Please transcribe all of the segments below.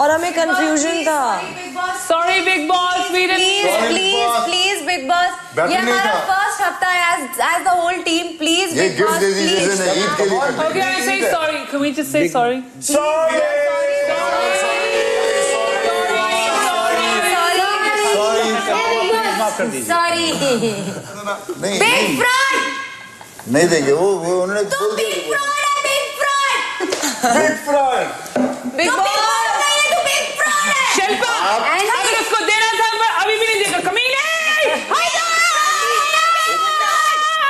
और हमें कंफ्यूजन था। Sorry Bigg Boss, please Bigg Boss, ये हमारा फर्स्ट हफ्ता है as the whole team, please Bigg Boss please. Okay I say sorry, can we just say sorry? Sorry big fraud नहीं देंगे वो उन्होंने बोल दिया। बिग फ्रॉड है, बिग फ्रॉड बिग बॉस नहीं है, तू बिग फ्रॉड है। शिल्पा अगर उसको देना था पर अभी भी नहीं देगा, कमीने।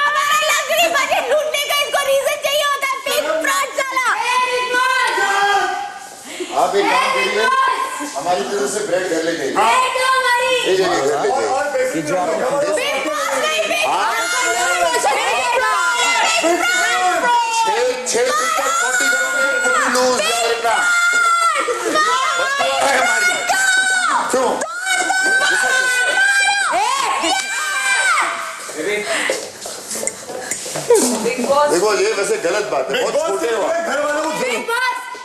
हमारा लग्जरी बजट लूटने का इसको रीजन चाहिए होता है, बिग फ्रॉड साला। आप एक काम करिए, हमारी तरफ से ब्रेक कर लेंगे। देखो ये वैसे गलत बात है, बहुत छोटे हो।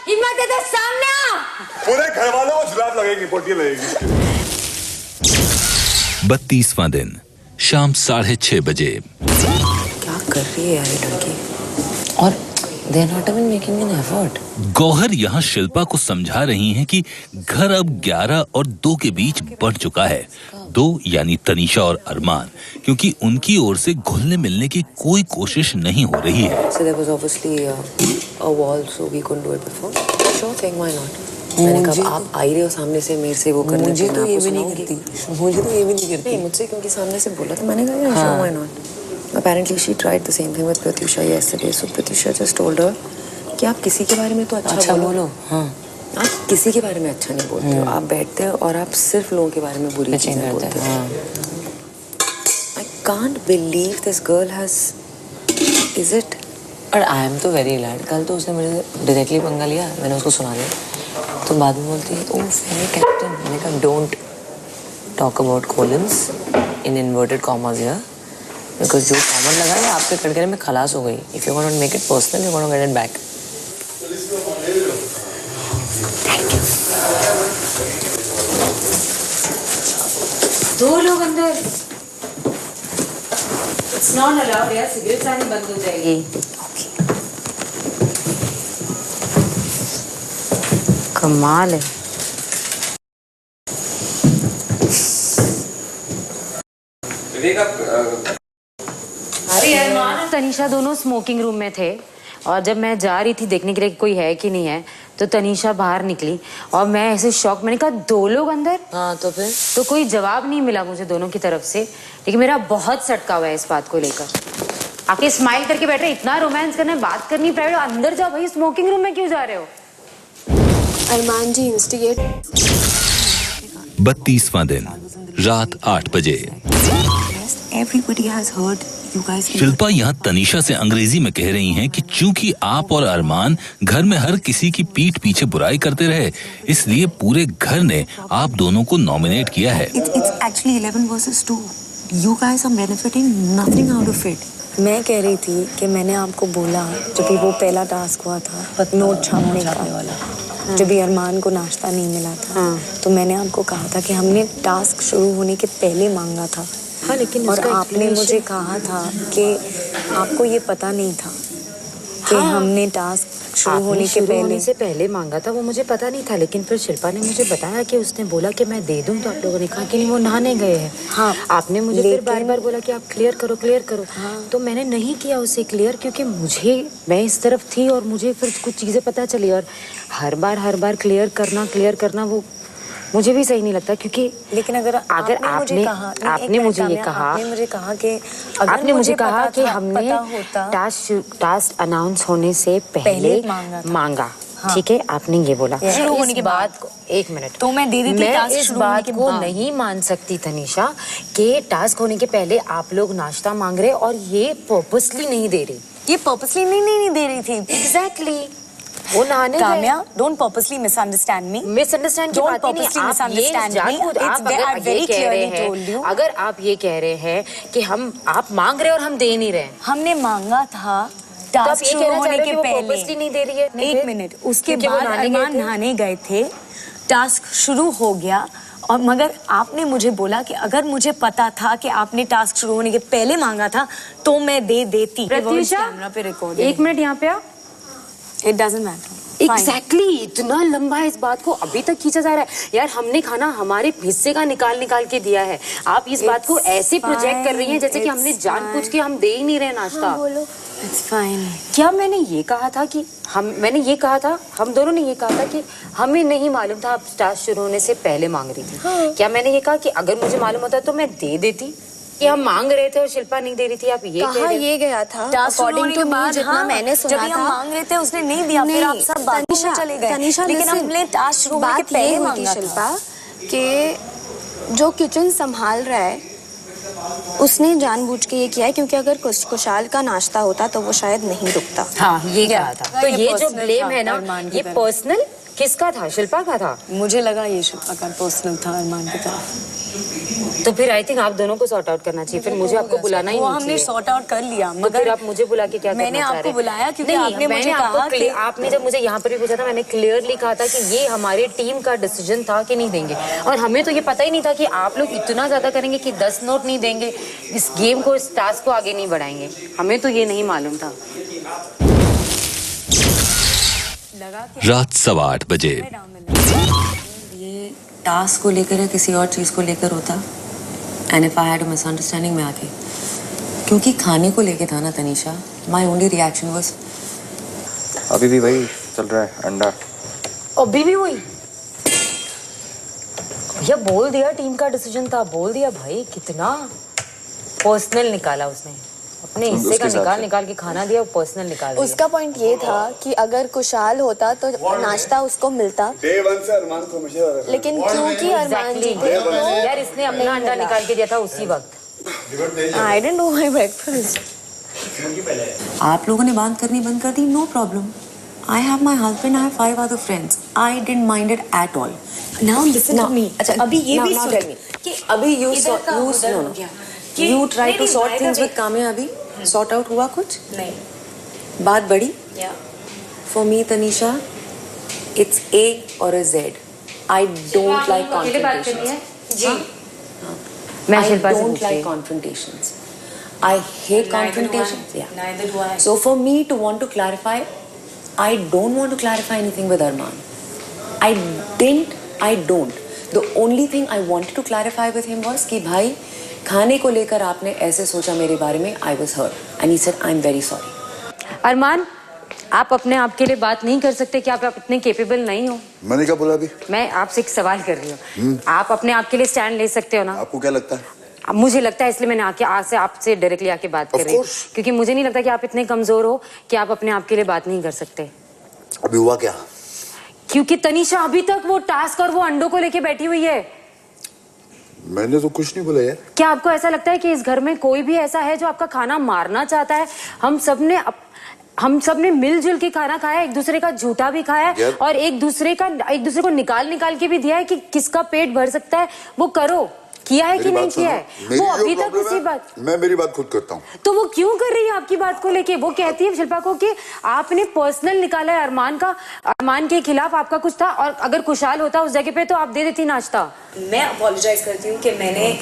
हिम्मत है तो सामने आ। पूरे घर वालों को जुलाब लगेगी, पोटी लगेगी। 32वां दिन शाम 6:30 बजे। क्या कर रही है यार ये लड़की? और they are not even making an effort. Gauhar यहाँ शिल्पा को समझा रही हैं कि घर अब 11 और 2 के बीच बढ़ चुका है। 2 यानी तनीषा और अरमान, क्योंकि उनकी ओर से घुलने मिलने की कोई कोशिश नहीं हो रही है। So there was obviously a wall, so we couldn't do it before. Sure thing, why not? मैंने कहा आप आई रहे हो सामने से मेरे से वो करने, मुझे तो ये भी नहीं करती, मुझे तो ये भी नहीं करती। मुझसे क्योंकि सामने से बोला तो मैंने कहा sure why not. Apparently she tried the same thing with Pratyusha yesterday. So Pratyusha just told her कि आप किसी के बारे में तो अच्छा बोलो। हाँ। आप किसी के बारे में अच्छा नहीं बोलते हो, आप बैठते हो और आप सिर्फ लोगों के बारे में बुरी चीजें बोलते हो। I can't believe this girl has, is it? और I am तो very glad। कल तो उसने मुझे डायरेक्टली पंगा लिया, मैंने उसको सुना दिया, तो बाद में बोलती है ओह मेरे कैप्टन। मैंने कहा don't talk about colons in inverted commas here, because जो कॉमन लगा है आपके कटघरे में खलास हो गई। If you want to make it personal, you want to get it back. Thank you. 2 लोग अंदर। It's not allowed यार, सिगरेट आनी बंद हो जाएगी। कमाल है। तनीषा दोनों स्मोकिंग रूम में थे और जब मैं जा रही थी देखने के लिए कोई है कि नहीं है तो तनीषा बाहर निकली और मैं ऐसे शॉक, मैंने कहा 2 लोग अंदर। हाँ तो फिर तो कोई जवाब नहीं मिला मुझे दोनों की तरफ से, लेकिन मेरा बहुत सटका हुआ है इस बात को लेकर। आके स्माइल करके बैठ रहे, इतना रोमांस करना है, बात करनी प्राइवेट, अंदर जाओ भाई, स्मोकिंग रूम में क्यों जा रहे हो? अरमान जी इंस्टिगेट। 32वां दिन रात 8 बजे। शिल्पा यहाँ तनीषा से अंग्रेजी में कह रही हैं कि चूंकि आप और अरमान घर में हर किसी की पीठ पीछे बुराई करते रहे, इसलिए पूरे घर ने आप दोनों को नॉमिनेट किया है। It's actually 11 versus 2. You guys are benefiting nothing out of it. मैं कह रही थी कि मैंने आपको बोला जब भी वो पहला टास्क हुआ था नोट छापने का, जब भी अरमान को नाश्ता नहीं मिला था, तो मैंने आपको कहा था कि हमने टास्क शुरू होने के पहले मांगा था। हाँ, लेकिन और आपने मुझे कहा था कि आपको ये पता नहीं था कि हमने टास्क शुरू होने से पहले मांगा था, वो मुझे पता नहीं था। लेकिन फिर शिल्पा ने मुझे बताया कि उसने बोला कि मैं दे दूं, तो आप लोगों ने कहा कि नहीं वो नहाने गए हैं। हाँ, आपने मुझे फिर बार बार बोला कि आप क्लियर करो। हाँ, तो मैंने नहीं किया उसे क्लियर, क्योंकि मैं इस तरफ थी और मुझे फिर कुछ चीजें पता चली, और हर बार क्लियर करना वो मुझे भी सही नहीं लगता, क्योंकि लेकिन अगर आपने मुझे कहा कि हमने टास्क अनाउंस होने से पहले मांगा। हाँ। ठीक है, आपने ये बोला शुरू होने के बाद। एक मिनट, तो मैं दे दी थी। मैं इस बात को नहीं मान सकती तनीषा कि टास्क होने के पहले आप लोग नाश्ता मांग रहे और ये पर्पसली नहीं दे रही। ये पर्पसली नहीं दे रही थी। एग्जैक्टली वो नहाने Kamya, don't purposely misunderstand me. Misunderstand की बात नहीं है। आप ये जानबूझ अगर आप ये कह रहे हैं कि आप मांग रहे और हम दे नहीं रहे, हमने मांगा था टास्क शुरू होने के पहले। नहीं दे रही है। एक मिनट, उसके बाद अरमान नहाने गए थे टास्क शुरू हो गया और मगर आपने मुझे बोला कि अगर मुझे पता था कि आपने टास्क शुरू होने के पहले मांगा था तो मैं दे देती। प्रत्युषा, कैमरा पे रिकॉर्ड 1 मिनट यहाँ पे आ। It doesn't matter. एग्जैक्टली इतना लंबा इस बात को अभी तक खींचा जा रहा है यार। हमने खाना हमारे हिस्से का निकाल के दिया है, आप इस बात को ऐसे प्रोजेक्ट कर रही हैं जैसे कि हमने जानबूझ के हम दे ही नहीं रहे नाश्ता। It's fine. क्या मैंने ये कहा था कि हम दोनों ने ये कहा था कि हमें नहीं मालूम था आप टास्क शुरू होने से पहले मांग रही थी। हाँ। क्या मैंने ये कहा कि अगर मुझे मालूम होता तो मैं दे देती? कि हम मांग रहे थे और शिल्पा नहीं दे रही थी, आप ये कह रहे? ये गया था अकॉर्डिंग टू मी जितना मैंने सुना था। जब हम मांग रहे थे उसने नहीं दिया, फिर आप सब बातों में चले गए। लेकिन हमने टास्क शुरू होने के पहले मांगा शिल्पा कि जो किचन संभाल रहा है उसने जानबूझ के ये किया है, क्योंकि अगर कुशाल का नाश्ता होता तो वो शायद नहीं रुकता। हाँ, ये कहा था। तो ये जो ब्लेम है ना, ये पर्सनल किसका था? शिल्पा का था। मुझे लगा ये शिल्पा का पर्सनल था अरमान की तरफ। तो फिर आई थिंक आप दोनों को सॉर्ट आउट करना चाहिए। फिर मुझे आपको बुलाना ही नहीं चाहिए। हमने सॉर्ट आउट कर लिया, मगर फिर आप मुझे बुला के क्या करना चाह रहे हैं? मैंने आपको बुलाया क्योंकि आपने मुझे कहा कि आपने जब मुझे यहाँ पर भी पूछा था, मैंने क्लियरली कहा था कि ये हमारे टीम का डिसीजन था कि नहीं देंगे। और हमें तो ये पता ही नहीं था कि आप लोग इतना ज्यादा करेंगे कि 10 नोट नहीं देंगे, इस गेम को, इस टास्क को आगे नहीं बढ़ाएंगे। हमें तो ये नहीं मालूम था। रात 8:15 बजे। ये टास्क को लेकर या किसी और चीज को लेकर होता, and if I had a misunderstanding मैं आके, क्योंकि खाने को लेके था ना Tanisha, my only reaction was अभी भी वही चल रहा है, अंडा। अभी भी वही भैया बोल दिया, टीम का डिसीजन था, बोल दिया भाई। कितना पर्सनल निकाला उसने, अपने हिस्से का निकाल के खाना दिया, पर्सनल निकाल दिया। उसका पॉइंट ये था कि अगर कुशाल होता तो नाश्ता उसको मिलता, डे 1 से अरमान को हमेशा। लेकिन क्योंकि अरमान जी यार इसने अपना अंडा निकाल के दिया था उसी वक्त। I didn't know my breakfast. आप लोगों ने बात करनी बंद कर दी, no problem. I have my husband, I have 5 other friends, I didn't mind it at all. Now listen to me. अच्छा, अभी ये भी सुन कि अभी you try to sort things with Kamya. अभी सॉर्ट आउट हुआ कुछ? नहीं। बात बढ़ी? For me Tanisha, it's A or a Z. I don't like confrontations. जी, मैं शिल्पा से don't like confrontations. I hate confrontations. Neither do I. So for me to want to clarify, I don't want to clarify anything with Arman. I don't. The only thing I wanted to clarify with him was कि भाई खाने को लेकर आपने ऐसे सोचा मेरे बारे में, I was hurt. And he said, I'm very sorry. अरमान, आप अपने आप के लिए बात नहीं कर सकते कि आप इतने केपेबल नहीं हो? मैंने क्या बोला अभी? मैं आपसे एक सवाल कर रही हूँ। आप अपने आप के लिए स्टैंड ले सकते हो ना? आपको क्या लगता है? अब मुझे लगता है, इसलिए मैंने आपसे डायरेक्टली आके बात कर रही हूँ, क्योंकि मुझे नहीं लगता कि आप इतने कमजोर हो कि आप अपने आप के लिए बात नहीं कर सकते। अभी हुआ क्या? क्योंकि तनीषा अभी तक वो टास्क और वो अंडों को लेके बैठी हुई है। मैंने तो कुछ नहीं बोला यार। क्या आपको ऐसा लगता है कि इस घर में कोई भी ऐसा है जो आपका खाना मारना चाहता है? हम सब ने मिलजुल के खाना खाया, एक दूसरे का झूठा भी खाया है, और एक दूसरे को निकाल के भी दिया है कि किसका पेट भर सकता है। वो करो, किया है कि नहीं किया है? वो अभी तक उसी बात। मैं मेरी बात खुद करता हूँ। तो वो क्यों कर रही है आपकी बात को लेके? वो कहती है शिल्पा को कि आपने पर्सनल निकाला है अरमान के खिलाफ आपका कुछ था, और अगर खुशहाल होता उस जगह पे तो आप दे देती नाश्ता। मैं अपोलोजाइज करती हूँ कि मैंने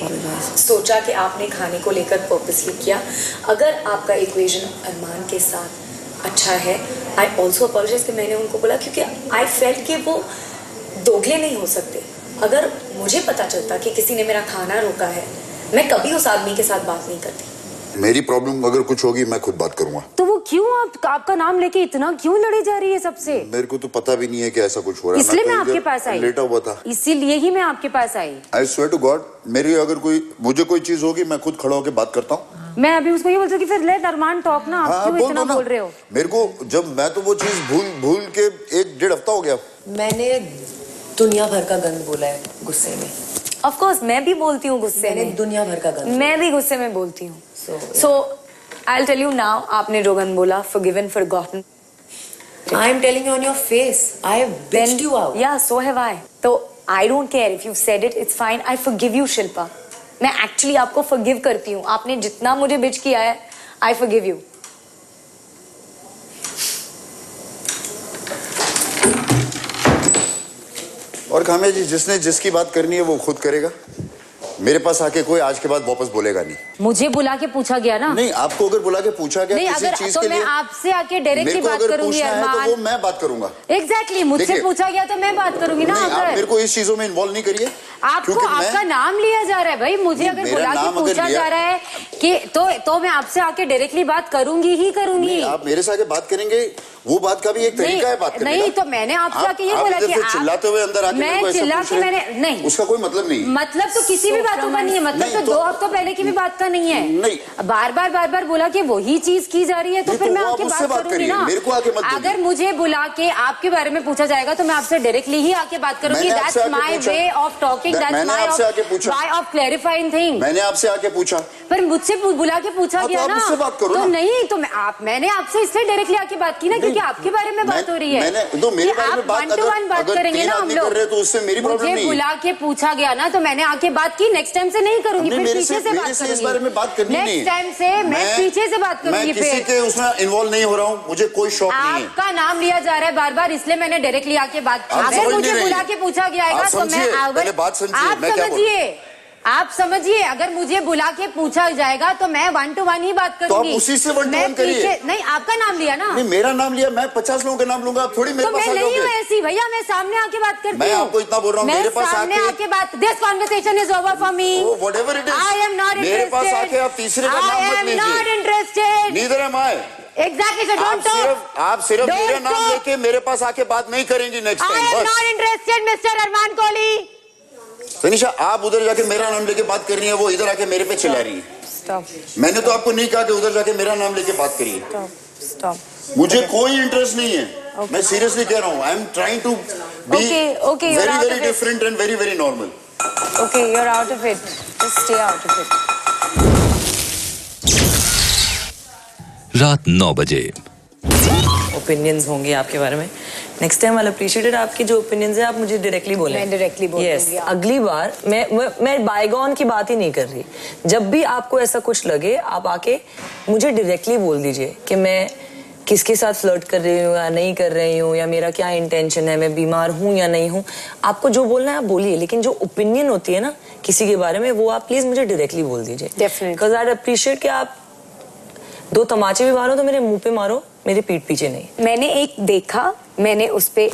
सोचा कि आपने खाने को लेकर पर्पसली किया। अगर आपका इक्वेशन अरमान के साथ अच्छा है, आई ऑल्सो अपोलोजाइज कि मैंने उनको बोला, क्योंकि आई फेल्ट कि वो दोगले नहीं हो सकते। अगर मुझे पता चलता कि किसी ने मेरा खाना रोका है, मैं कभी उस आदमी के साथ बात नहीं करती। मेरी प्रॉब्लम अगर कुछ होगी मैं खुद बात करूंगा। तो वो क्यों आपका नाम लेके इतना क्यों लड़ी जा रही है सबसे? मेरे को तो पता भी नहीं है कि ऐसा कुछ हो रहा है। इसलिए मैं आपके पास आई, लेटा हुआ था, इसीलिए ही मैं आपके पास आई। आई स्वेयर टू गॉड, मुझे कोई चीज होगी मैं खुद खड़ा होकर बात करता हूँ। मैं अभी उसको ये बोलती हूँ कि फिर लेट अरमान टॉक ना, आप क्यों इतना बोल रहे हो? मेरे को जब मैं तो वो चीज भूल के 1-1.5 हफ्ता हो गया। मैंने दुनिया भर का गंद बोला है गुस्से में। ऑफ कोर्स मैं भी बोलती हूँ गुस्से में, दुनिया भर का गंद मैं भी गुस्से में बोलती हूँ। So I will tell you now, आपने जो गंद बोला, forgiven, forgotten. I am telling you on your face. I have bitched you out. Yeah, so have I. तो I don't care if you've said it, it's fine. I forgive you, Shilpa. मैं actually आपको forgive करती हूँ। आपने जितना मुझे बिच किया है, I forgive you. और काम्या जी, जिसने जिसकी बात करनी है वो खुद करेगा। मेरे पास आके कोई आज के बाद वापस बोलेगा नहीं। मुझे बुला के पूछा गया ना। नहीं, आपको अगर बुला के पूछा गया नहीं, किसी अगर चीज तो के मैं लिए, आपसे आके डायरेक्टली बात करूंगी अरमान। तो वो मैं बात करूंगा। एग्जैक्टली, मुझसे पूछा गया तो मैं बात करूंगी ना। आप मेरे को इस चीजों में इन्वॉल्व नहीं करिए। आपको आपका नाम लिया जा रहा है भाई, मुझे अगर बुला के पूछा जा रहा है कि तो मैं आपसे आके डायरेक्टली बात करूंगी ही करूंगी। आप मेरे से आके बात करेंगे, वो बात का भी एक तरीका है बात करने का। नहीं, तो मैंने आपसे आके ये बोला कि आप चिल्लाते हुए अंदर आके मैं चिल्ला के मैंने नहीं, उसका कोई मतलब नहीं। मतलब तो किसी भी बातों का नहीं है, मतलब तो 2 हफ्तों पहले की भी बात का नहीं है। नहीं, बार बार बोला कि वही चीज की जा रही है, तो फिर मैं आके बात करूंगी ना। मेरे को आके मत बोलिए। अगर मुझे बुला के आपके बारे में पूछा जाएगा तो मैं आपसे डायरेक्टली ही आके बात करूंगी। That's my way of talking, that's my way of clarifying thing. मैंने आपसे आके पूछा, पर मुझसे बुला के पूछा गया ना, तो नहीं, तो मैंने आपसे इसलिए डायरेक्टली आके बात की ना, क्योंकि आपके बारे में बात हो रही है। मैंने तो मेरे बारे में बात बात करेंगे ना हम लोग, तो उससे मेरी प्रॉब्लम नहीं। मुझे बुला के पूछा गया ना, तो मैंने आके बात की। नेक्स्ट टाइम से नहीं करूंगी, फिर पीछे से बात करूंगी। इस बारे में बात करनी नहीं। नेक्स्ट टाइम से मैं पीछे से बात करूंगी। मैं किसी के उसमें इन्वॉल्व नहीं हो रहा हूँ, मुझे कोई शौक नहीं है। आपका नाम लिया जा रहा है बार बार, इसलिए मैंने डायरेक्टली आके बात की। अगर मुझे बुला के पूछा गया है तो मैं आप समझिए, अगर मुझे बुला के पूछा जाएगा तो मैं 1 to 1 ही बात करूंगी। तो आप उसी से 1 to 1 करिए। नहीं, आपका नाम लिया ना। नहीं, मेरा नाम लिया, मैं 50 लोगों का नाम लूंगा, आप थोड़ी मेरे पास आ जाओगे। मैं नहीं हूँ ऐसी भैया, मैं सामने आके बात करती हूँ। मैं आपको इतना बोल रहा हूँ, मेरे पास आके बात। This conversation is over for me. Whatever it is, I am not interested. मेरे पास आके आप तीसरे का नाम मत लीजिए। Not interested, neither M I. Exactly, so don't talk. आप सिर्फ मेरा नाम लेके मेरे पास आके बात नहीं करेंगी next time. I am not interested mister Armaan Kohli. Tanisha, आप उधर जाके मेरा नाम लेके बात कर रही है, वो इधर आके मेरे पे चिल्ला रही है। स्टॉप। मैंने तो आपको नहीं कहा कि उधर जाके मेरा नाम लेके बात करिए। स्टॉप। मुझे कोई इंटरेस्ट नहीं है। मैं सीरियसली कह रहा हूँ, I am trying to be very very different and very very normal. Okay, you are out of it, just stay out of it. रात 9 बजे। ओपिनियंस होंगे आपके बारे में। नेक्स्ट टाइम आई अप्रिशिएटेड आपकी जो ओपिनियंस है, आप मुझे डायरेक्टली बोलें। मैं डायरेक्टली बोलूंगी। यस, अगली बार मैं बायगॉन की बात ही नहीं कर रही। जब भी आपको ऐसा कुछ लगे, आप आके मुझे डायरेक्टली बोल दीजिए कि मैं किसके साथ फ्लर्ट कर रही हूँ या नहीं कर रही हूँ, या मेरा क्या इंटेंशन है, मैं बीमार हूँ या नहीं हूँ। आपको जो बोलना है आप बोलिए, लेकिन जो ओपिनियन होती है ना किसी के बारे में, वो आप प्लीज मुझे डायरेक्टली बोल दीजिए। बिकॉज आई अप्रिशिएट कि आप 2 तमाचे भी मारो तो मेरे मुंह पे मारो, मेरे पीठ पीछे नहीं। मैंने एक देखा, मैंने उस पे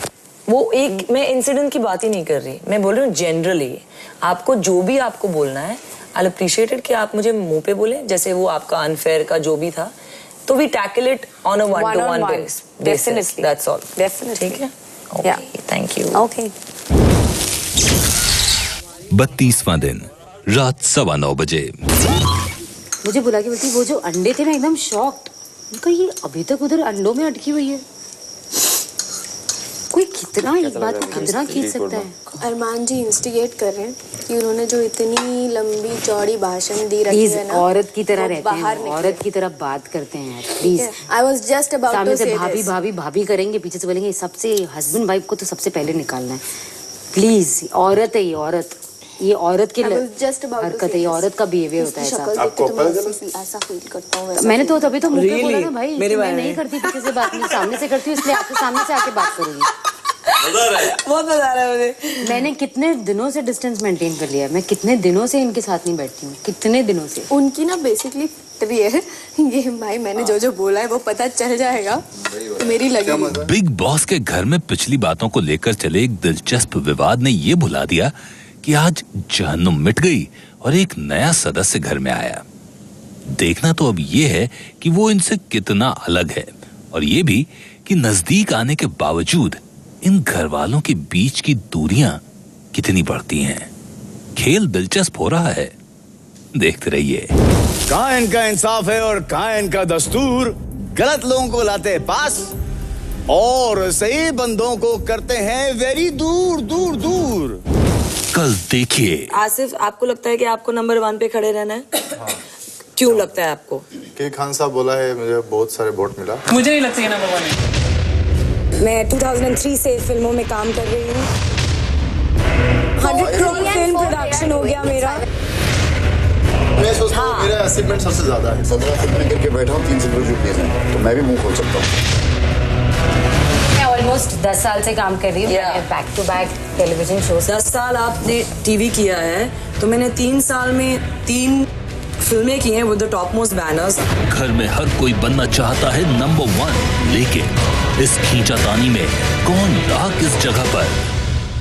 मैं इंसिडेंट की बात ही नहीं कर रही, मैं बोल रही हूँ जनरली। आपको जो भी आपको बोलना है, आई अप्रिशिएटेड कि आप मुझे मुंह पे बोले, जैसे वो आपका अनफेयर का जो भी था, तो we tackle it on a 1 to 1 basis. That's all. Definitely. ठीक है, ओके, थैंक यू। ओके। 32वां दिन, रात 9:15 बजे। मुझे बुला के बोलती, वो जो अंडे थे, मैं एकदम शॉक्ड। उनका ये अभी तक उधर अंडों में अटकी हुई है। कोई कितना इस बात को कितना खींच सकता है। अरमान जी इंस्टिगेट कर रहे हैं कि उन्होंने जो इतनी लंबी चौड़ी भाषण दी रखी है ना, औरत की तरह रहते हैं, औरत की तरह बात करते हैं please. I was just about सामने टू से से भाभी भाभी भाभी करेंगे, पीछे से बोलेंगे। सबसे हस्बैंड वाइफ को तो सबसे पहले निकालना है प्लीज। औरत है ये, औरत, ये औरत की हरकत है, ये औरत का बिहेवियर होता है ऐसा। ऐसा फील करता हूँ। मैंने तो तभी तो मुंह पे बोला ना भाई, मैं नहीं करती किसी से बात, नहीं सामने से करती हूँ, इसलिए आपके सामने से आके बात करूंगी। बहुत मजा आ रहा है मुझे। मैंने कितने दिनों से डिस्टेंस मेंटेन कर लिया है, मैं कितने दिनों से इनके साथ नहीं बैठती हूँ, कितने दिनों से। उनकी ना बेसिकली है ये भाई, मैंने जो जो बोला है वो पता चल जाएगा तो मेरी लगेगी। बिग बॉस के घर में पिछली बातों को लेकर चले एक दिलचस्प विवाद ने ये भुला दिया कि आज जहन्नुम मिट गई और एक नया सदस्य घर में आया। देखना तो अब ये है कि वो इनसे कितना अलग है, और ये भी कि नजदीक आने के बावजूद इन घर वालों के बीच की दूरियां कितनी बढ़ती हैं। खेल दिलचस्प हो रहा है, देखते रहिए। कहां इनका इंसाफ है और कहां इनका दस्तूर। गलत लोगों को लाते पास और सही बंदों को करते हैं वेरी दूर दूर दूर। कल देखिए। आसिफ, आपको लगता है कि आपको नंबर 1 पे खड़े रहना है? हाँ। क्यों लगता है आपको? कि खान साहब बोला है, मुझे बहुत सारे वोट मिला। मुझे नहीं लगता ये नंबर 1 है। मैं 2003 से फिल्मों में काम कर रही हूँ। 100 करोड़ फिल्म प्रोडक्शन हो गया मेरा। मैं सोचता हूँ मेरा अचीवमेंट सबसे ज्यादा है। 17 फिल्में करके बैठा हूँ, 3 सिल्वर जुबली हैं, तो मैं भी मुंह खोल सकता हूँ। मैं ऑलमोस्ट 10 साल से काम कर रही हूँ, back to back television show. 10 साल आपने टीवी किया है, तो मैंने 3 साल में 3 फिल्में की हैं with the top most banners. घर में हर कोई बनना चाहता है नंबर 1, लेकिन इस खींचातानी में कौन रहा किस जगह पर?